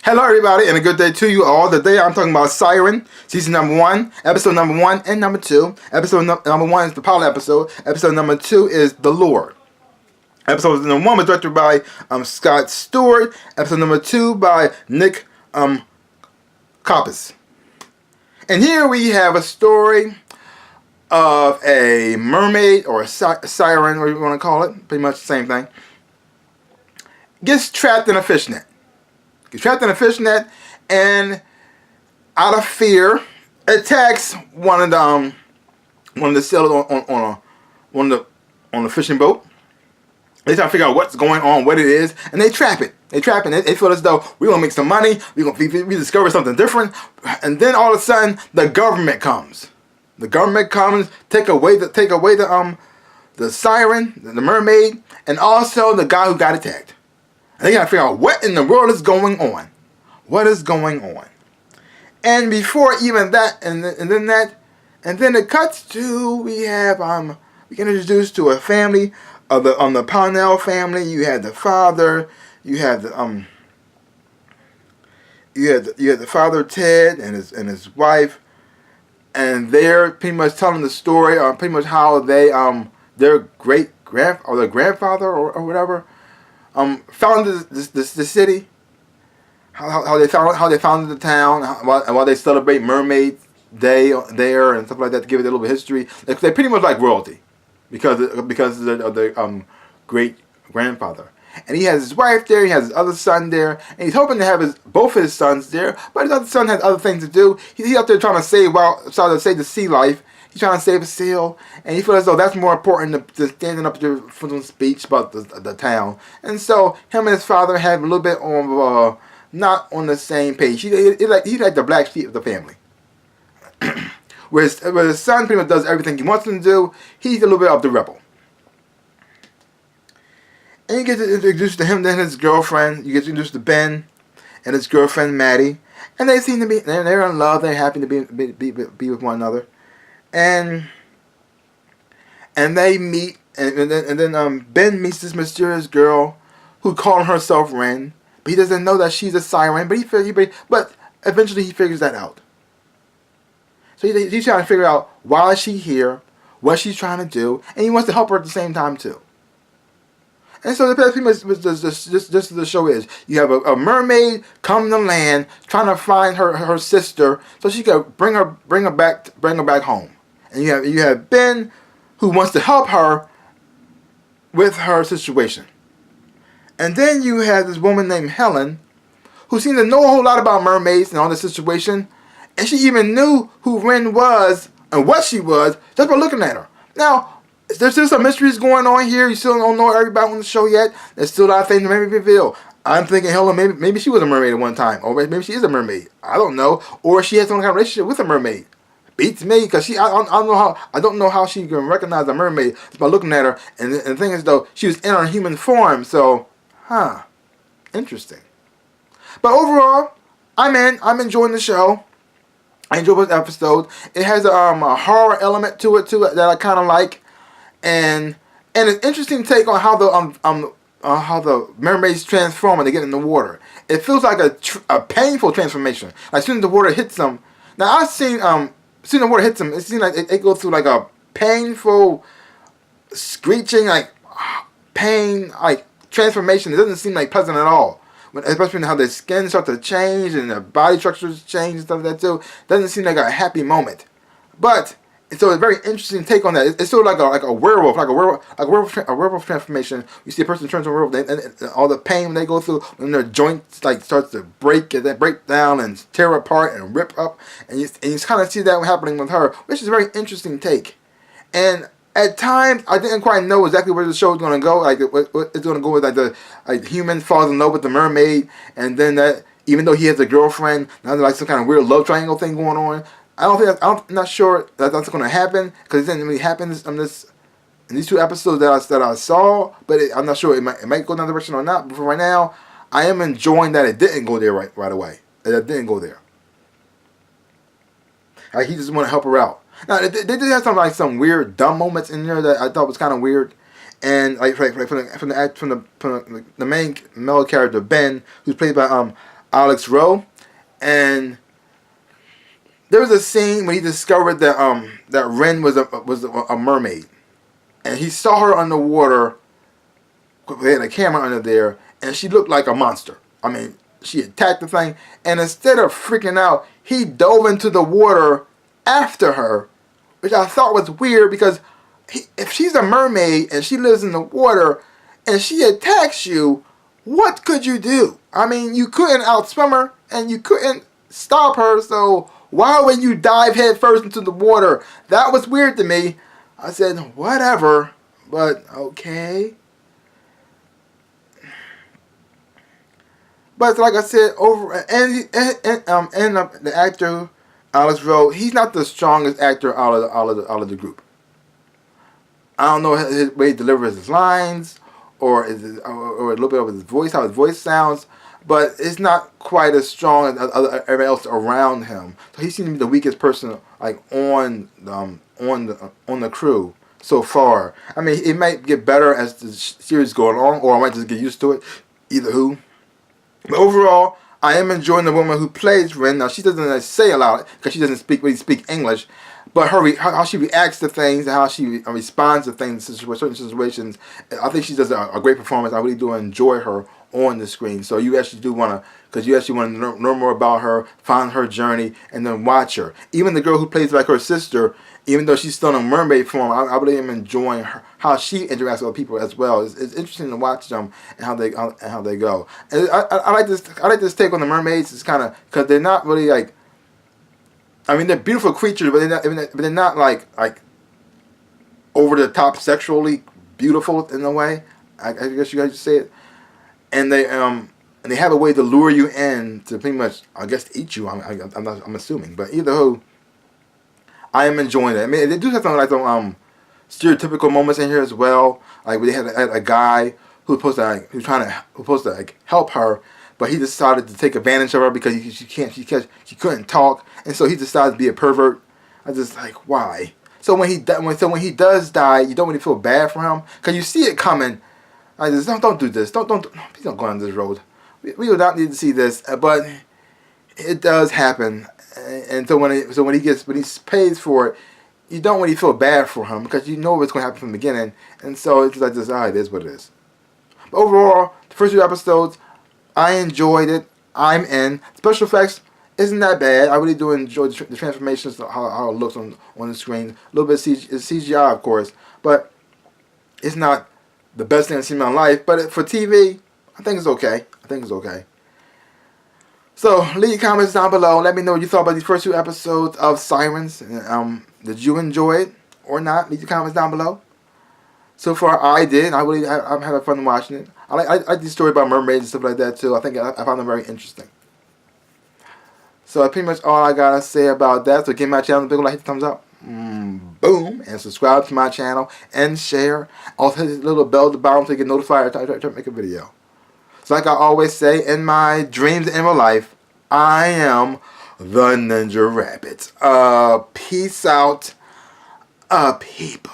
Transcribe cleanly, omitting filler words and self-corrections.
Hello everybody and a good day to you all. Today I'm talking about Siren, season number 1, episode number 1 and number 2. Episode number 1 is the pilot episode. Episode number 2 is The Lure. Episode number 1 was directed by Scott Stewart. Episode number 2 by Nick Coppice. And here we have a story of a mermaid or a siren, whatever you want to call it. Pretty much the same thing. Gets trapped in a fishnet. And out of fear attacks one of the sailors on the fishing boat. They try to figure out what's going on, what it is, and they trap it. They feel as though we're gonna make some money. We discover something different, and then all of a sudden the government comes. The government comes, take away the siren, the mermaid, and also the guy who got attacked. And they gotta figure out what in the world is going on. What is going on? And before even that, and then it cuts to we get introduced to a family of the Parnell family. You had the father, you had the father Ted and his wife, and they're pretty much telling the story on pretty much how they their grandfather or whatever founded the city. How they founded the town, and why they celebrate Mermaid Day there and stuff like that to give it a little bit of history. They're pretty much like royalty because of their great grandfather. And he has his wife there. He has his other son there, and he's hoping to have both his sons there. But his other son has other things to do. He's out there trying to save the sea life. He's trying to save a seal, and he feels as though that's more important than standing up there for some speech about the town. And so him and his father have a little bit of not on the same page. He's like the black sheep of the family. where his son pretty much does everything he wants him to do. He's a little bit of the rebel. And you get introduced to him, then his girlfriend. You get introduced to Ben and his girlfriend Maddie, and they seem to be they're in love. They're happy to be with one another, and they meet, and then Ben meets this mysterious girl who calls herself Ren, but he doesn't know that she's a siren. But eventually he figures that out. So he's trying to figure out why is she here, what she's trying to do, and he wants to help her at the same time too. And so that's pretty much just the show is. You have a mermaid come to land trying to find her sister so she can bring her back home. And you have Ben who wants to help her with her situation. And then you have this woman named Helen who seemed to know a whole lot about mermaids and all this situation, and she even knew who Ren was and what she was just by looking at her. Now, there's still some mysteries going on here. You still don't know everybody on the show yet. There's still a lot of things to maybe reveal. I'm thinking Helen, maybe she was a mermaid at one time. Or maybe she is a mermaid. I don't know. Or she has some kind of relationship with a mermaid. Beats me, because I don't know how she can recognize a mermaid just by looking at her. And the thing is, though, she was in her human form. So, interesting. But overall, I'm enjoying the show. I enjoy this episode. It has a horror element to it that I kind of like. And an interesting take on how the mermaids transform when they get in the water. It feels like a painful transformation. Like as soon as the water hits them. Now I've seen the water hits them. It seems like it goes through like a painful screeching, like pain, like transformation. It doesn't seem like pleasant at all. Especially how their skin starts to change and their body structures change and stuff like that too. Doesn't seem like a happy moment, but. So it's a very interesting take on that. It's sort of like a werewolf, a werewolf transformation. You see a person turn to a werewolf, and all the pain they go through when their joints starts to break down and tear apart and rip up, and you kind of see that happening with her, which is a very interesting take. And at times I didn't quite know exactly where the show is going to go. Like what it's going to go with, like human falls in love with the mermaid, and then that even though he has a girlfriend, now there's like some kind of weird love triangle thing going on. I'm not sure that's going to happen because it didn't really happen in these two episodes that I saw. But I'm not sure it might go in that direction or not. But for right now, I am enjoying that it didn't go there right away. That it didn't go there. Like he just want to help her out. Now they did have some weird dumb moments in there that I thought was kind of weird. And like from the main male character Ben, who's played by Alex Rowe, and there was a scene when he discovered that Ren was a mermaid, and he saw her underwater. They had a camera under there, and she looked like a monster. I mean, she attacked the thing, and instead of freaking out, he dove into the water after her, which I thought was weird because if she's a mermaid and she lives in the water and she attacks you, what could you do? I mean, you couldn't outswim her and you couldn't stop her, so why would you dive head first into the water? That was weird to me. I said, whatever, but okay. But like I said, the actor Alex Rowe, he's not the strongest actor out of the group. I don't know his way he delivers his lines, or a little bit of his voice, how his voice sounds, but it's not quite as strong as everybody else around him. So he seems to be the weakest person, like on the crew so far. I mean, it might get better as the series goes along, or I might just get used to it. Either who. But overall, I am enjoying the woman who plays Ren. Now, she doesn't say a lot because she doesn't really speak English, but how she reacts to things and how she responds to things in certain situations, I think she does a great performance. I really do enjoy her on the screen. So you actually do want to, because you actually want to learn more about her, find her journey, and then watch her. Even the girl who plays like her sister, even though she's still in mermaid form, I really am enjoying how she interacts with people as well. It's interesting to watch them and how they go. And I like this take on the mermaids. It's kind of because they're not really like. I mean, they're beautiful creatures, but they're not like over the top sexually beautiful in a way. I guess you guys could say it. And they have a way to lure you in to pretty much, I guess, eat you. I'm assuming, but either who. I am enjoying it. I mean, they do have some stereotypical moments in here as well. Like they had a guy who's supposed to help her, but he decided to take advantage of her because she couldn't talk, and so he decided to be a pervert. I just like, why? So when he does die, you don't really feel bad for him because you see it coming. I just don't do this. Please don't go on this road. We do not need to see this, but it does happen. And so when he pays for it, you don't really feel bad for him because you know what's going to happen from the beginning, and so it's like this. It is what it is. But overall, the first 2 episodes, I enjoyed it. I'm in. Special effects isn't that bad. I really do enjoy the transformations, how it looks on the screen. A little bit of CGI, of course, but it's not the best thing I've seen in my life. But for TV, I think it's okay. So, leave comments down below. Let me know what you thought about these first 2 episodes of Sirens. Did you enjoy it or not? Leave your comments down below. So far, I did. I'm having fun watching it. I like these stories about mermaids and stuff like that, too. I found them very interesting. So, that's pretty much all I got to say about that. So, give my channel a big like, hit the thumbs up. Boom. And subscribe to my channel and share. Also, hit the little bell at the bottom so you get notified every time I try to make a video. So like I always say, in my dreams and in real life, I am the NinjaRabbit. Peace out, people.